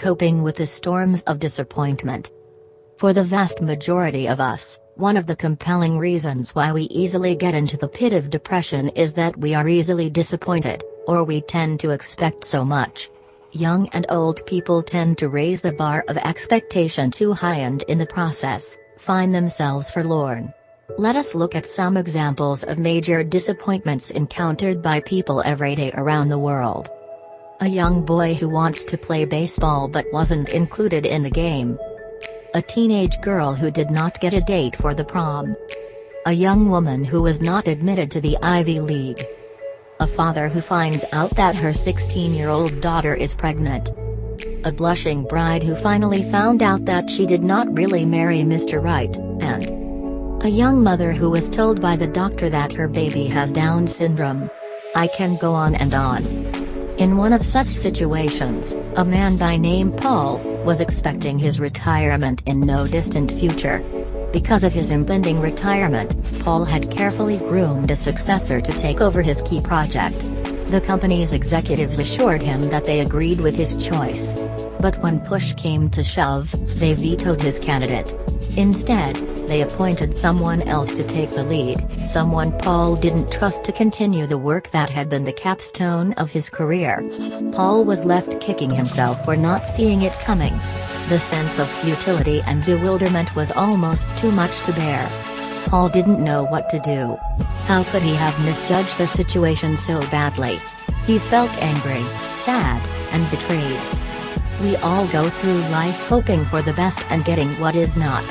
coping with the storms of disappointment. For the vast majority of us, one of the compelling reasons why we easily get into the pit of depression is that we are easily disappointed, or we tend to expect so much. Young and old people tend to raise the bar of expectation too high and in the process, find themselves forlorn. Let us look at some examples of major disappointments encountered by people every day around the world. A young boy who wants to play baseball but wasn't included in the game. A teenage girl who did not get a date for the prom. A young woman who was not admitted to the Ivy League. A father who finds out that her 16-year-old daughter is pregnant. A blushing bride who finally found out that she did not really marry Mr. Right, and a young mother who was told by the doctor that her baby has Down syndrome. I can go on and on. In one of such situations, a man by name Paul was expecting his retirement in no distant future. Because of his impending retirement, Paul had carefully groomed a successor to take over his key project. The company's executives assured him that they agreed with his choice. But when push came to shove, they vetoed his candidate. Instead, they appointed someone else to take the lead, someone Paul didn't trust to continue the work that had been the capstone of his career. Paul was left kicking himself for not seeing it coming. The sense of futility and bewilderment was almost too much to bear. Paul didn't know what to do. How could he have misjudged the situation so badly? He felt angry, sad, and betrayed. We all go through life hoping for the best and getting what is not.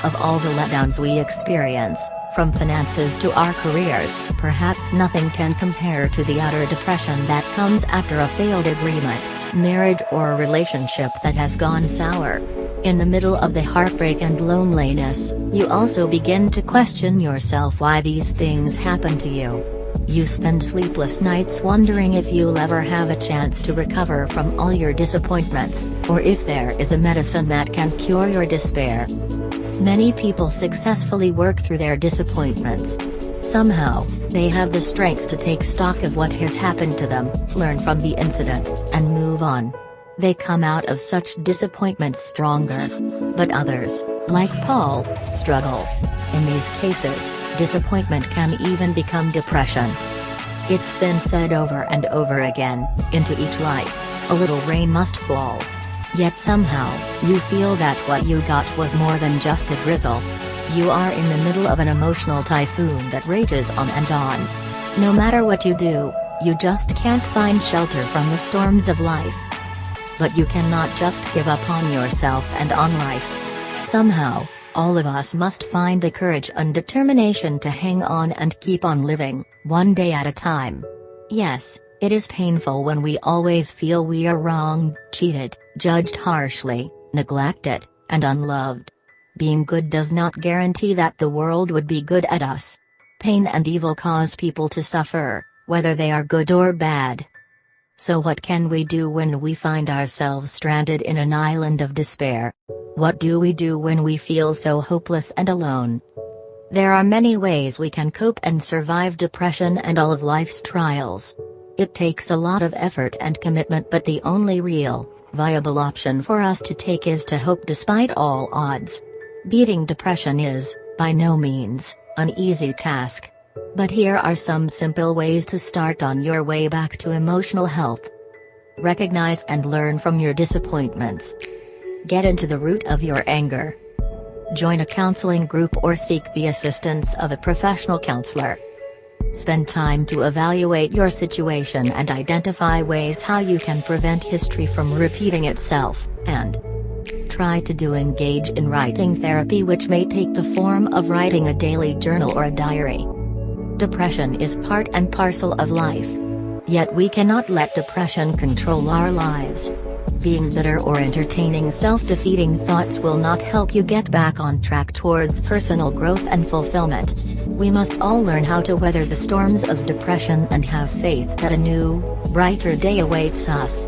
Of all the letdowns we experience, from finances to our careers, perhaps nothing can compare to the utter depression that comes after a failed agreement, marriage or a relationship that has gone sour. In the middle of the heartbreak and loneliness, you also begin to question yourself why these things happen to you. You spend sleepless nights wondering if you'll ever have a chance to recover from all your disappointments, or if there is a medicine that can cure your despair. Many people successfully work through their disappointments. Somehow, they have the strength to take stock of what has happened to them, learn from the incident, and move on. They come out of such disappointments stronger. But others, like Paul, struggle. In these cases, disappointment can even become depression. It's been said over and over again, into each life, a little rain must fall. Yet somehow, you feel that what you got was more than just a drizzle. You are in the middle of an emotional typhoon that rages on and on. No matter what you do, you just can't find shelter from the storms of life. But you cannot just give up on yourself and on life. Somehow, all of us must find the courage and determination to hang on and keep on living, one day at a time. Yes, it is painful when we always feel we are wronged, cheated, judged harshly, neglected, and unloved. Being good does not guarantee that the world would be good at us. Pain and evil cause people to suffer, whether they are good or bad. So what can we do when we find ourselves stranded in an island of despair? What do we do when we feel so hopeless and alone? There are many ways we can cope and survive depression and all of life's trials. It takes a lot of effort and commitment, but the only real, viable option for us to take is to hope despite all odds. Beating depression is, by no means, an easy task. But here are some simple ways to start on your way back to emotional health. Recognize and learn from your disappointments. Get into the root of your anger. Join a counseling group or seek the assistance of a professional counselor. Spend time to evaluate your situation and identify ways how you can prevent history from repeating itself, and try to engage in writing therapy, which may take the form of writing a daily journal or a diary. Depression is part and parcel of life. Yet we cannot let depression control our lives. Being bitter or entertaining self-defeating thoughts will not help you get back on track towards personal growth and fulfillment. We must all learn how to weather the storms of depression and have faith that a new, brighter day awaits us.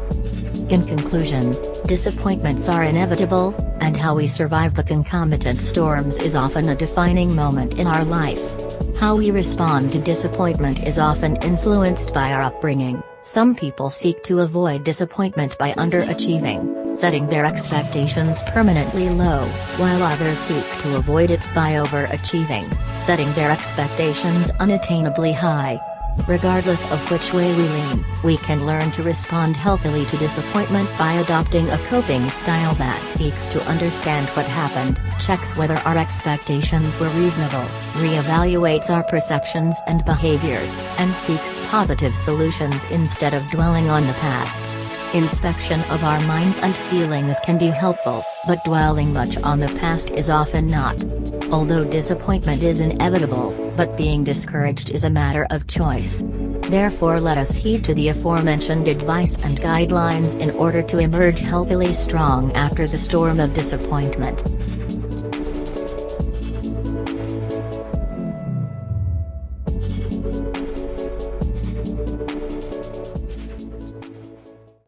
In conclusion, disappointments are inevitable, and how we survive the concomitant storms is often a defining moment in our life. How we respond to disappointment is often influenced by our upbringing. Some people seek to avoid disappointment by underachieving, setting their expectations permanently low, while others seek to avoid it by overachieving, setting their expectations unattainably high. Regardless of which way we lean, we can learn to respond healthily to disappointment by adopting a coping style that seeks to understand what happened, checks whether our expectations were reasonable, reevaluates our perceptions and behaviors, and seeks positive solutions instead of dwelling on the past. Inspection of our minds and feelings can be helpful, but dwelling much on the past is often not. Although disappointment is inevitable, but being discouraged is a matter of choice. Therefore, let us heed to the aforementioned advice and guidelines in order to emerge healthily strong after the storm of disappointment.